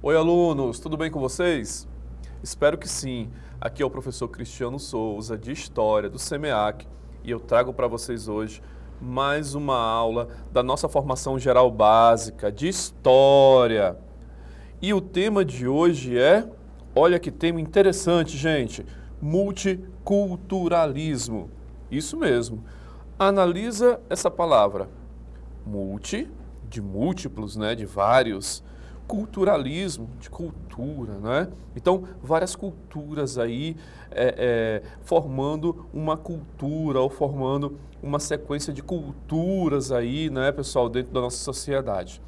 Oi, alunos, tudo bem com vocês? Espero que sim. Aqui é o professor Cristiano Souza, de História, do SEMEAC, e eu trago para vocês hoje mais uma aula da nossa formação geral básica de História. E o tema de hoje é, olha que tema interessante, gente, multiculturalismo. Isso mesmo. Analisa essa palavra. Multi, de múltiplos, né, de vários. Culturalismo, de cultura, né? Então, várias culturas aí formando uma cultura ou formando uma sequência de culturas aí, né, pessoal, dentro da nossa sociedade.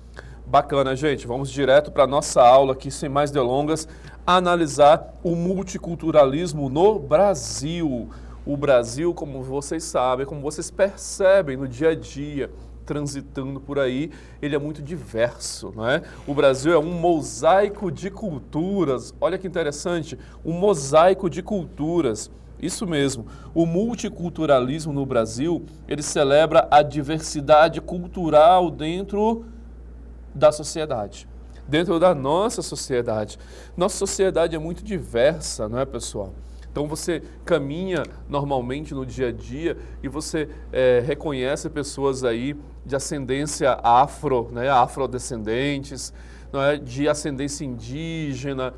Bacana, gente. Vamos direto para a nossa aula aqui, sem mais delongas, analisar o multiculturalismo no Brasil. O Brasil, como vocês sabem, como vocês percebem no dia a dia, transitando por aí, ele é muito diverso, não é? O Brasil é um mosaico de culturas. Olha que interessante, um mosaico de culturas. Isso mesmo. O multiculturalismo no Brasil, ele celebra a diversidade cultural dentro da sociedade, dentro da nossa sociedade. Nossa sociedade é muito diversa, não é, pessoal? Então você caminha normalmente no dia a dia e você reconhece pessoas aí de ascendência afro, né, afrodescendentes, não é, de ascendência indígena,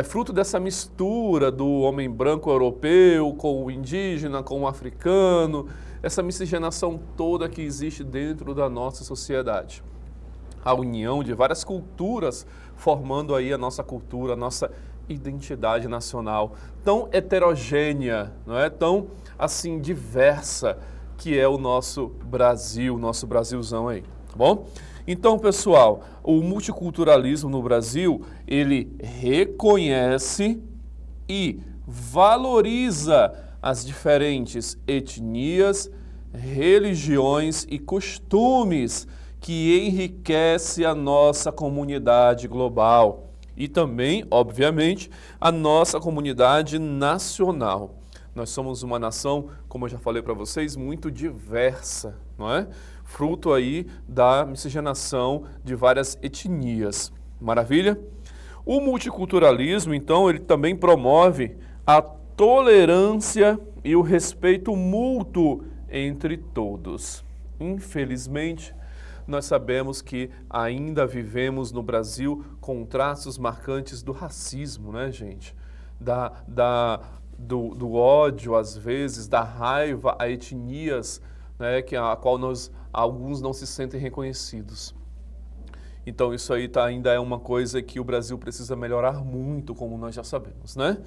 fruto dessa mistura do homem branco europeu com o indígena, com o africano, essa miscigenação toda que existe dentro da nossa sociedade. A união de várias culturas formando aí a nossa cultura, a nossa identidade nacional, tão heterogênea, não é? Tão assim diversa que é o nosso Brasil, nosso Brasilzão aí, tá bom? Então, pessoal, o multiculturalismo no Brasil, ele reconhece e valoriza as diferentes etnias, religiões e costumes que enriquece a nossa comunidade global e também, obviamente, a nossa comunidade nacional. Nós somos uma nação, como eu já falei para vocês, muito diversa, não é? Fruto aí da miscigenação de várias etnias. Maravilha? O multiculturalismo, então, ele também promove a tolerância e o respeito mútuo entre todos. Infelizmente, nós sabemos que ainda vivemos no Brasil com traços marcantes do racismo, né, gente? Do ódio, às vezes, da raiva a etnias, né, a qual alguns não se sentem reconhecidos. Então isso aí ainda é uma coisa que o Brasil precisa melhorar muito, como nós já sabemos, né?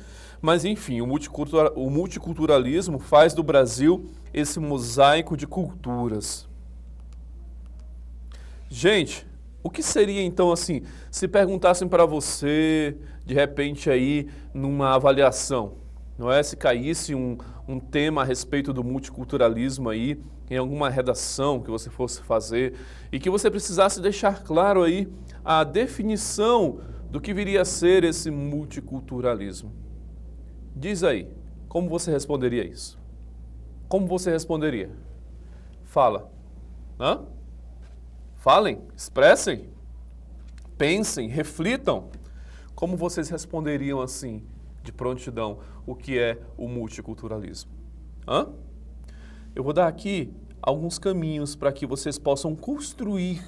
Mas enfim, o multiculturalismo faz do Brasil esse mosaico de culturas. Gente, o que seria então assim, se perguntassem para você, de repente aí, numa avaliação, não é? Se caísse um tema a respeito do multiculturalismo aí, em alguma redação que você fosse fazer, e que você precisasse deixar claro aí a definição do que viria a ser esse multiculturalismo. Diz aí, como você responderia isso? Como você responderia? Fala. Hã? Falem, expressem, pensem, reflitam. Como vocês responderiam assim, de prontidão, o que é o multiculturalismo? Hã? Eu vou dar aqui alguns caminhos para que vocês possam construir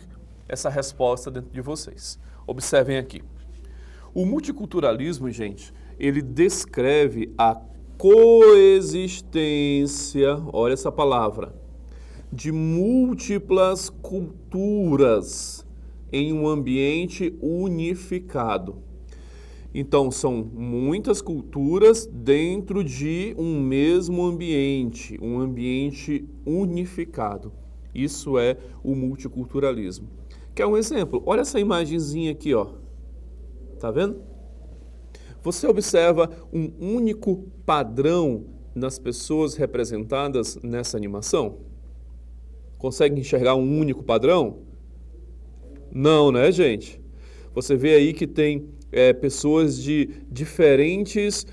essa resposta dentro de vocês. Observem aqui. O multiculturalismo, gente, ele descreve a coexistência, olha essa palavra, de múltiplas culturas em um ambiente unificado. Então, são muitas culturas dentro de um mesmo ambiente, um ambiente unificado. Isso é o multiculturalismo. Quer um exemplo? Olha essa imagenzinha aqui, ó. Tá vendo? Você observa um único padrão nas pessoas representadas nessa animação? Consegue enxergar um único padrão? Não, né, gente? Você vê aí que tem pessoas de diferentes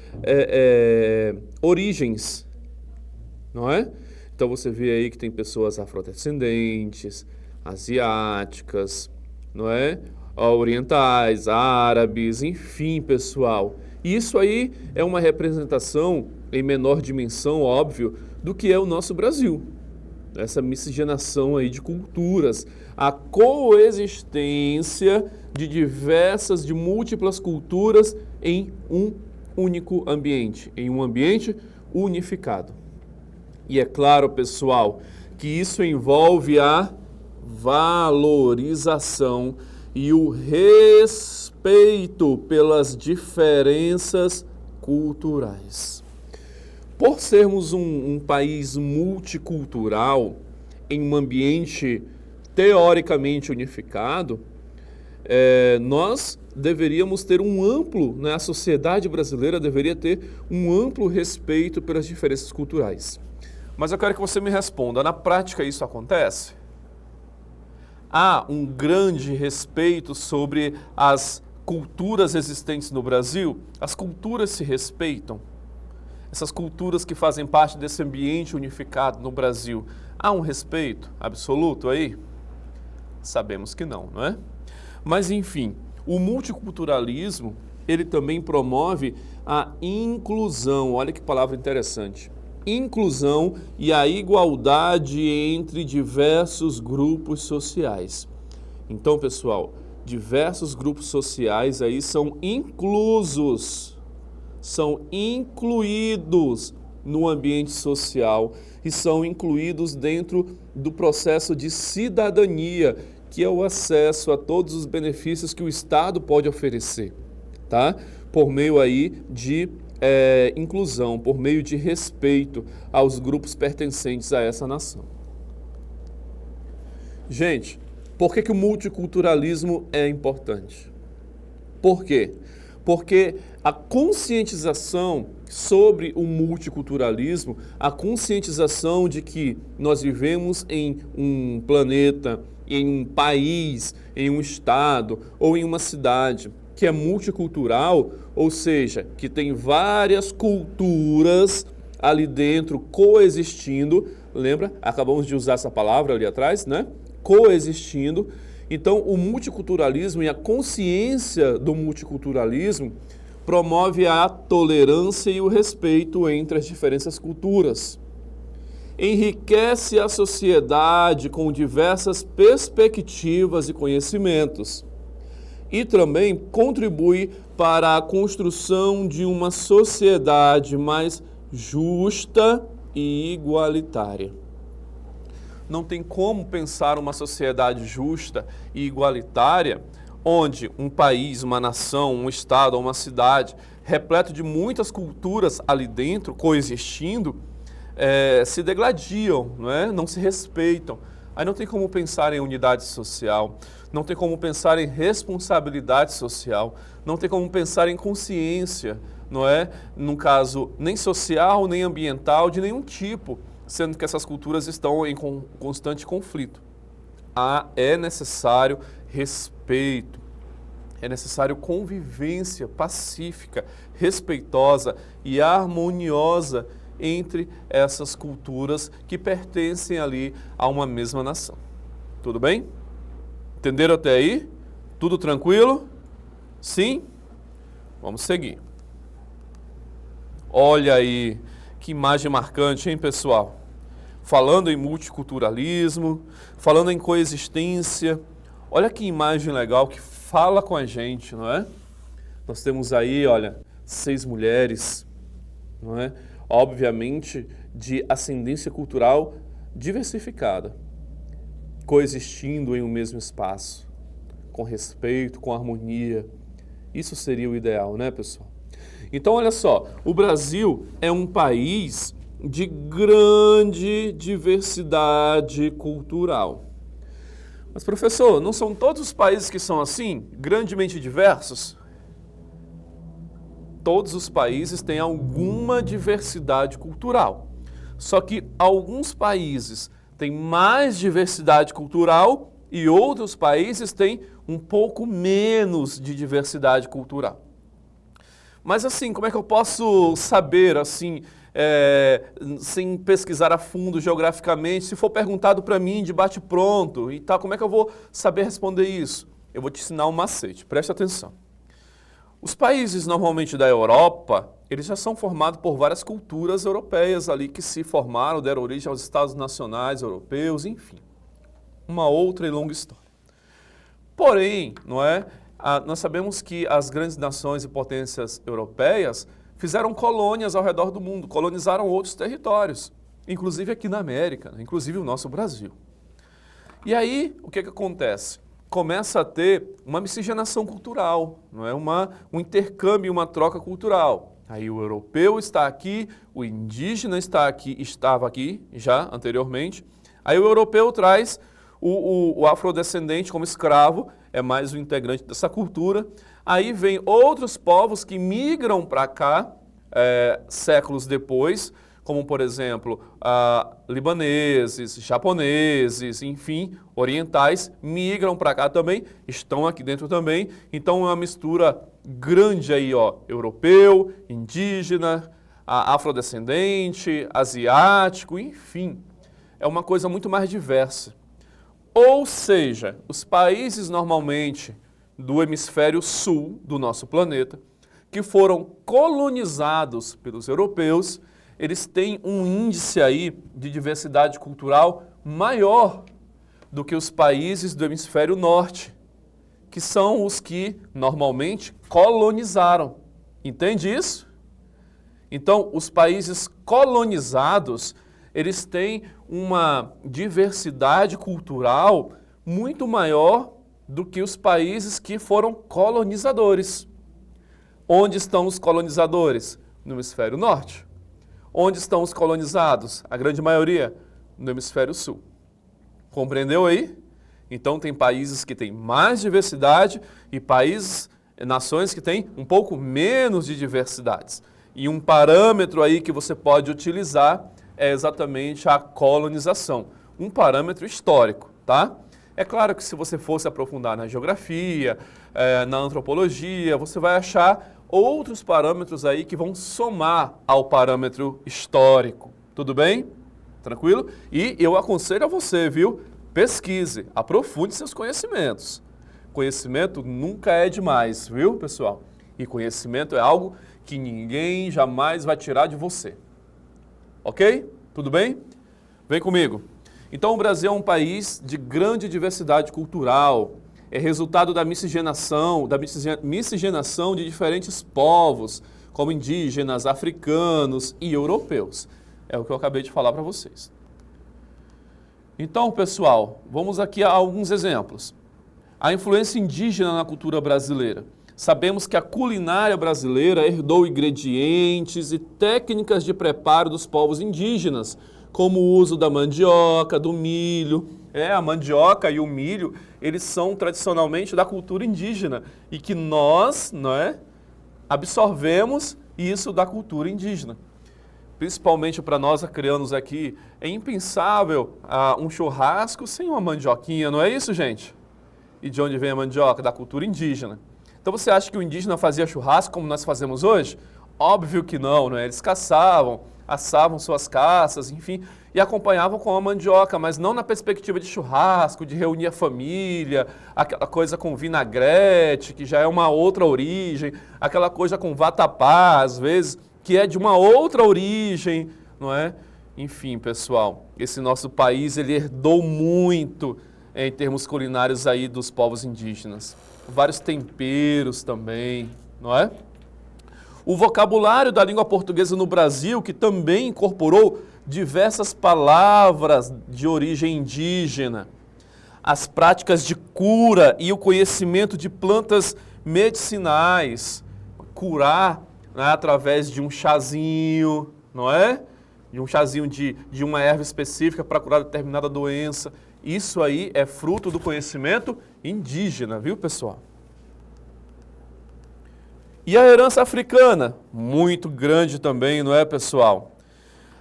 origens, não é? Então você vê aí que tem pessoas afrodescendentes, asiáticas, não é? orientais, árabes, enfim, pessoal. E isso aí é uma representação em menor dimensão, óbvio, do que é o nosso Brasil. Essa miscigenação aí de culturas, a coexistência de múltiplas culturas em um único ambiente, em um ambiente unificado. E é claro, pessoal, que isso envolve a valorização e o respeito pelas diferenças culturais. Por sermos um país multicultural, em um ambiente teoricamente unificado, nós deveríamos ter a sociedade brasileira deveria ter um amplo respeito pelas diferenças culturais. Mas eu quero que você me responda, na prática isso acontece? Há um grande respeito sobre as culturas existentes no Brasil? As culturas se respeitam? Essas culturas que fazem parte desse ambiente unificado no Brasil, há um respeito absoluto aí? Sabemos que não, não é? Mas, enfim, o multiculturalismo, ele também promove a inclusão. Olha que palavra interessante. Inclusão e a igualdade entre diversos grupos sociais. Então, pessoal, diversos grupos sociais aí são inclusos, são incluídos no ambiente social e são incluídos dentro do processo de cidadania, que é o acesso a todos os benefícios que o Estado pode oferecer, tá? Por meio aí de inclusão, por meio de respeito aos grupos pertencentes a essa nação. Gente, por que o multiculturalismo é importante? Por quê? Porque a conscientização sobre o multiculturalismo, a conscientização de que nós vivemos em um planeta, em um país, em um estado ou em uma cidade que é multicultural, ou seja, que tem várias culturas ali dentro coexistindo, lembra? Acabamos de usar essa palavra ali atrás, né? Coexistindo. Então, o multiculturalismo e a consciência do multiculturalismo promove a tolerância e o respeito entre as diferentes culturas. Enriquece a sociedade com diversas perspectivas e conhecimentos. E também contribui para a construção de uma sociedade mais justa e igualitária. Não tem como pensar uma sociedade justa e igualitária onde um país, uma nação, um estado ou uma cidade repleto de muitas culturas ali dentro, coexistindo, se degladiam, não se respeitam. Aí não tem como pensar em unidade social, não tem como pensar em responsabilidade social, não tem como pensar em consciência, não é? Num caso nem social, nem ambiental, de nenhum tipo, sendo que essas culturas estão em constante conflito. É necessário respeito, é necessário convivência pacífica, respeitosa e harmoniosa entre essas culturas que pertencem ali a uma mesma nação. Tudo bem? Entenderam até aí? Tudo tranquilo? Sim? Vamos seguir. Olha aí, que imagem marcante, hein, pessoal? Falando em multiculturalismo, falando em coexistência. Olha que imagem legal que fala com a gente, não é? Nós temos aí, olha, 6 mulheres, não é? Obviamente, de ascendência cultural diversificada, coexistindo em um mesmo espaço, com respeito, com harmonia. Isso seria o ideal, né, pessoal? Então, olha só, o Brasil é um país de grande diversidade cultural. Mas, professor, não são todos os países que são assim, grandemente diversos? Todos os países têm alguma diversidade cultural. Só que alguns países têm mais diversidade cultural e outros países têm um pouco menos de diversidade cultural. Mas assim, como é que eu posso saber, assim, sem pesquisar a fundo geograficamente, se for perguntado para mim de bate-pronto e tal, como é que eu vou saber responder isso? eu vou te ensinar um macete, presta atenção. Os países normalmente da Europa, eles já são formados por várias culturas europeias ali que se formaram, deram origem aos Estados nacionais europeus, enfim. Uma outra e longa história. Porém, não é? Nós sabemos que as grandes nações e potências europeias fizeram colônias ao redor do mundo, colonizaram outros territórios, inclusive aqui na América, inclusive o nosso Brasil. E aí, o que acontece? Começa a ter uma miscigenação cultural, não é? Um intercâmbio, uma troca cultural. Aí o europeu está aqui, o indígena estava aqui já anteriormente. Aí o europeu traz o afrodescendente como escravo, é mais um integrante dessa cultura. Aí vem outros povos que migram para cá séculos depois, como, por exemplo, libaneses, japoneses, enfim, orientais, migram para cá também, estão aqui dentro também. Então, é uma mistura grande aí, ó, europeu, indígena, afrodescendente, asiático, enfim. É uma coisa muito mais diversa. Ou seja, os países normalmente do hemisfério sul do nosso planeta, que foram colonizados pelos europeus, eles têm um índice aí de diversidade cultural maior do que os países do hemisfério norte, que são os que normalmente colonizaram. Entende isso? Então, os países colonizados, eles têm uma diversidade cultural muito maior do que os países que foram colonizadores. Onde estão os colonizadores? No hemisfério norte. Onde estão os colonizados? A grande maioria no hemisfério sul. Compreendeu aí? Então tem países que têm mais diversidade e nações que têm um pouco menos de diversidades. E um parâmetro aí que você pode utilizar é exatamente a colonização. Um parâmetro histórico, tá? É claro que se você fosse aprofundar na geografia, na antropologia, você vai achar outros parâmetros aí que vão somar ao parâmetro histórico. Tudo bem? Tranquilo? E eu aconselho a você, viu? Pesquise, aprofunde seus conhecimentos. Conhecimento nunca é demais, viu, pessoal? E conhecimento é algo que ninguém jamais vai tirar de você. Ok? Tudo bem? Vem comigo. Então, o Brasil é um país de grande diversidade cultural. É resultado da miscigenação de diferentes povos, como indígenas, africanos e europeus. É o que eu acabei de falar para vocês. Então, pessoal, vamos aqui a alguns exemplos. A influência indígena na cultura brasileira. Sabemos que a culinária brasileira herdou ingredientes e técnicas de preparo dos povos indígenas, como o uso da mandioca, do milho. A mandioca e o milho, eles são tradicionalmente da cultura indígena e que nós, absorvemos isso da cultura indígena. Principalmente para nós acreanos aqui, é impensável um churrasco sem uma mandioquinha, não é isso, gente? E de onde vem a mandioca? Da cultura indígena. Então você acha que o indígena fazia churrasco como nós fazemos hoje? Óbvio que não, não é? Eles caçavam, assavam suas caças, enfim, e acompanhavam com a mandioca, mas não na perspectiva de churrasco, de reunir a família, aquela coisa com vinagrete, que já é uma outra origem, aquela coisa com vatapá, às vezes, que é de uma outra origem, não é? Enfim, pessoal, esse nosso país, ele herdou muito em termos culinários aí dos povos indígenas. Vários temperos também, não é? O vocabulário da língua portuguesa no Brasil, que também incorporou diversas palavras de origem indígena. As práticas de cura e o conhecimento de plantas medicinais. Curar, né, através de um chazinho, não é? De um chazinho de uma erva específica para curar determinada doença. Isso aí é fruto do conhecimento indígena, viu, pessoal? E a herança africana, muito grande também, não é, pessoal?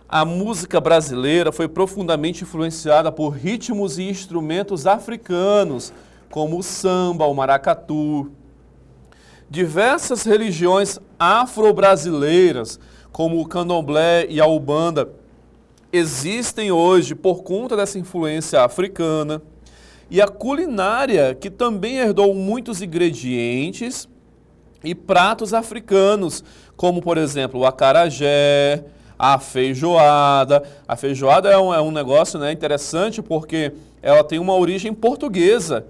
A música brasileira foi profundamente influenciada por ritmos e instrumentos africanos, como o samba, o maracatu. Diversas religiões afro-brasileiras, como o candomblé e a umbanda, existem hoje por conta dessa influência africana. e a culinária, que também herdou muitos ingredientes e pratos africanos, como, por exemplo, o acarajé, a feijoada. A feijoada é um negócio, né, interessante porque ela tem uma origem portuguesa,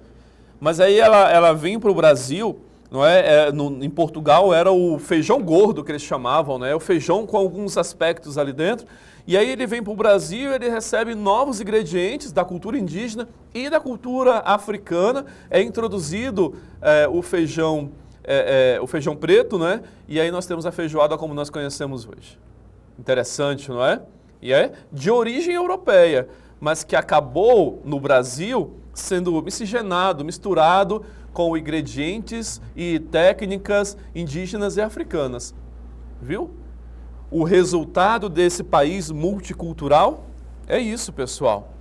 mas aí ela vem para o Brasil, não é? Em Portugal era o feijão gordo que eles chamavam, né? O feijão com alguns aspectos ali dentro. E aí ele vem para o Brasil, ele recebe novos ingredientes da cultura indígena e da cultura africana. É introduzido o feijão preto, né? E aí nós temos a feijoada como nós conhecemos hoje. Interessante, não é? E é de origem europeia, mas que acabou no Brasil sendo miscigenado, misturado com ingredientes e técnicas indígenas e africanas. Viu? O resultado desse país multicultural é isso, pessoal.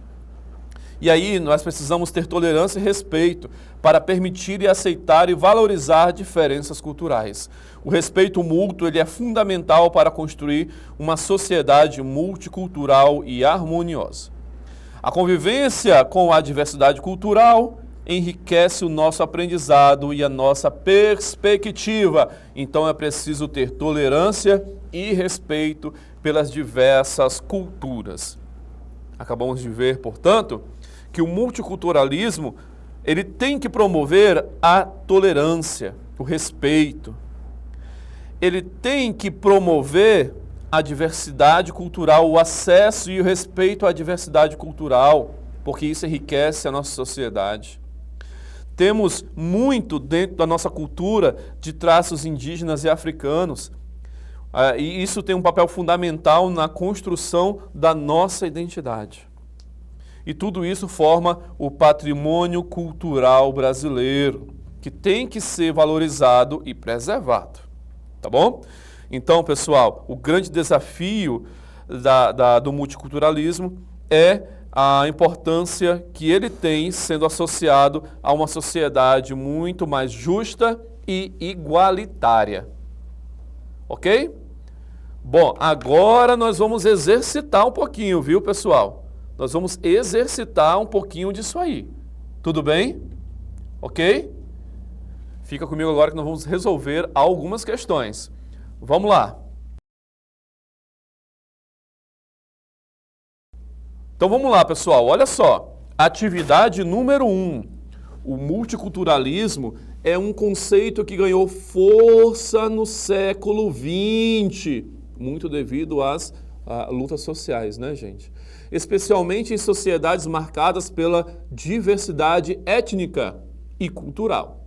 E aí nós precisamos ter tolerância e respeito para permitir e aceitar e valorizar diferenças culturais. O respeito mútuo ele é fundamental para construir uma sociedade multicultural e harmoniosa. A convivência com a diversidade cultural enriquece o nosso aprendizado e a nossa perspectiva. Então é preciso ter tolerância e respeito pelas diversas culturas. Acabamos de ver, portanto, que o multiculturalismo ele tem que promover a tolerância, o respeito. Ele tem que promover a diversidade cultural, o acesso e o respeito à diversidade cultural, porque isso enriquece a nossa sociedade. Temos muito dentro da nossa cultura de traços indígenas e africanos, e isso tem um papel fundamental na construção da nossa identidade. E tudo isso forma o patrimônio cultural brasileiro, que tem que ser valorizado e preservado. Tá bom? Então, pessoal, o grande desafio do multiculturalismo é a importância que ele tem sendo associado a uma sociedade muito mais justa e igualitária. Ok? Bom, agora nós vamos exercitar um pouquinho, viu, pessoal? Nós vamos exercitar um pouquinho disso aí. Tudo bem? Ok? Fica comigo agora que nós vamos resolver algumas questões. Vamos lá. Então vamos lá, pessoal. Olha só. Atividade número 1. O multiculturalismo é um conceito que ganhou força no século XX, muito devido às lutas sociais, né, gente? Especialmente em sociedades marcadas pela diversidade étnica e cultural.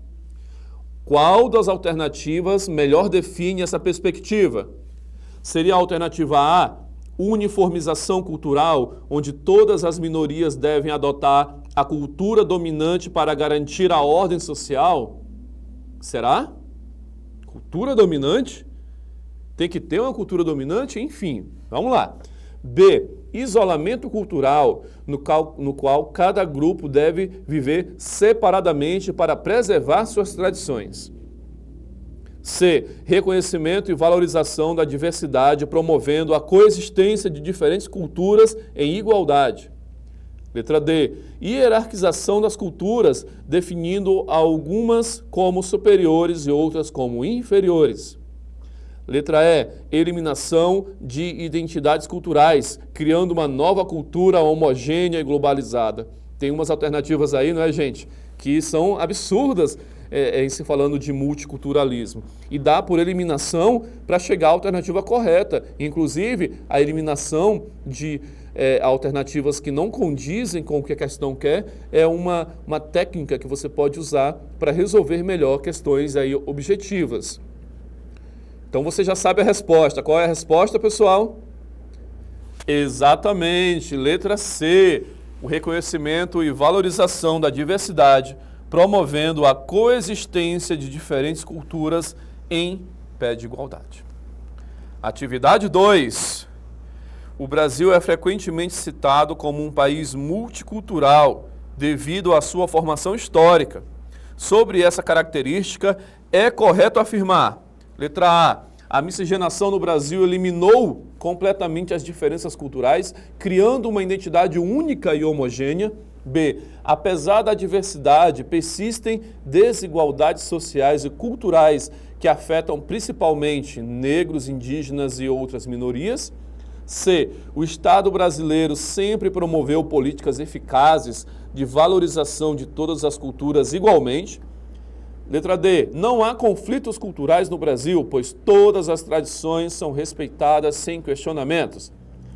Qual das alternativas melhor define essa perspectiva? Seria a alternativa A, uniformização cultural, onde todas as minorias devem adotar a cultura dominante para garantir a ordem social? Será? Cultura dominante? Tem que ter uma cultura dominante? Enfim, vamos lá. B, isolamento cultural, no qual cada grupo deve viver separadamente para preservar suas tradições. C, reconhecimento e valorização da diversidade, promovendo a coexistência de diferentes culturas em igualdade. Letra D, hierarquização das culturas, definindo algumas como superiores e outras como inferiores. Letra E, eliminação de identidades culturais, criando uma nova cultura homogênea e globalizada. Tem umas alternativas aí, não é, gente? Que são absurdas em se falando de multiculturalismo. E dá por eliminação para chegar à alternativa correta. Inclusive, a eliminação de alternativas que não condizem com o que a questão quer é uma técnica que você pode usar para resolver melhor questões aí objetivas. Então você já sabe a resposta. Qual é a resposta, pessoal? Exatamente, letra C, o reconhecimento e valorização da diversidade, promovendo a coexistência de diferentes culturas em pé de igualdade. Atividade 2. O Brasil é frequentemente citado como um país multicultural devido à sua formação histórica. Sobre essa característica, é correto afirmar: letra A miscigenação no Brasil eliminou completamente as diferenças culturais, criando uma identidade única e homogênea. B. Apesar da diversidade, persistem desigualdades sociais e culturais que afetam principalmente negros, indígenas e outras minorias. C. O Estado brasileiro sempre promoveu políticas eficazes de valorização de todas as culturas igualmente. Letra D. Não há conflitos culturais no Brasil, pois todas as tradições são respeitadas sem questionamentos.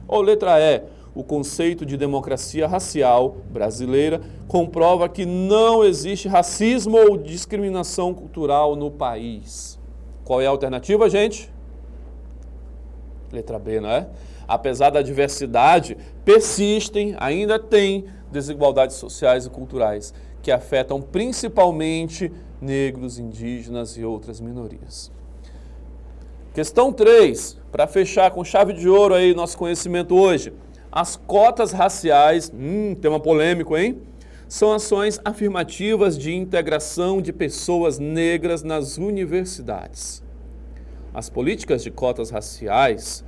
Ou letra E. O conceito de democracia racial brasileira comprova que não existe racismo ou discriminação cultural no país. Qual é a alternativa, gente? Letra B, não é? Apesar da diversidade, persistem, ainda tem desigualdades sociais e culturais que afetam principalmente negros, indígenas e outras minorias. Questão 3, para fechar com chave de ouro aí nosso conhecimento hoje. As cotas raciais, tema polêmico, hein? São ações afirmativas de integração de pessoas negras nas universidades. As políticas de cotas raciais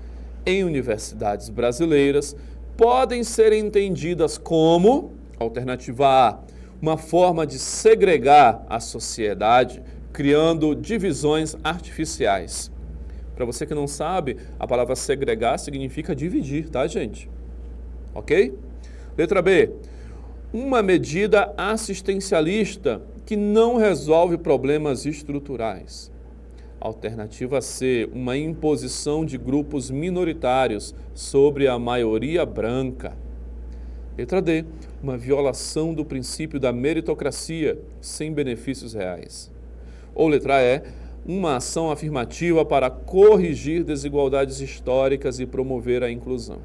em universidades brasileiras podem ser entendidas como, alternativa A, uma forma de segregar a sociedade, criando divisões artificiais. Para você que não sabe, a palavra segregar significa dividir, tá, gente? Ok? Letra B. Uma medida assistencialista que não resolve problemas estruturais. Alternativa C. Uma imposição de grupos minoritários sobre a maioria branca. Letra D. Uma violação do princípio da meritocracia sem benefícios reais. Ou letra E. Uma ação afirmativa para corrigir desigualdades históricas e promover a inclusão.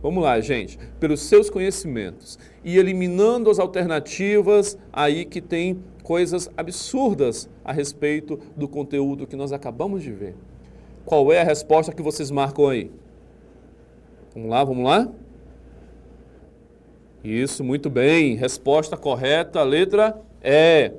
Vamos lá, gente. Pelos seus conhecimentos e eliminando as alternativas aí que tem coisas absurdas a respeito do conteúdo que nós acabamos de ver. Qual é a resposta que vocês marcam aí? Vamos lá? Isso, muito bem. Resposta correta, letra E.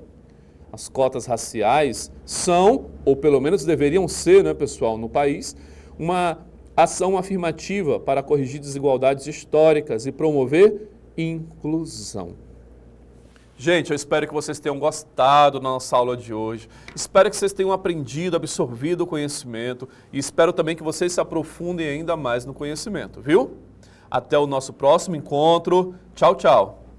As cotas raciais são, ou pelo menos deveriam ser, né, pessoal, no país, uma ação afirmativa para corrigir desigualdades históricas e promover inclusão. Gente, eu espero que vocês tenham gostado da nossa aula de hoje. Espero que vocês tenham aprendido, absorvido o conhecimento e espero também que vocês se aprofundem ainda mais no conhecimento, viu? Até o nosso próximo encontro. Tchau, tchau.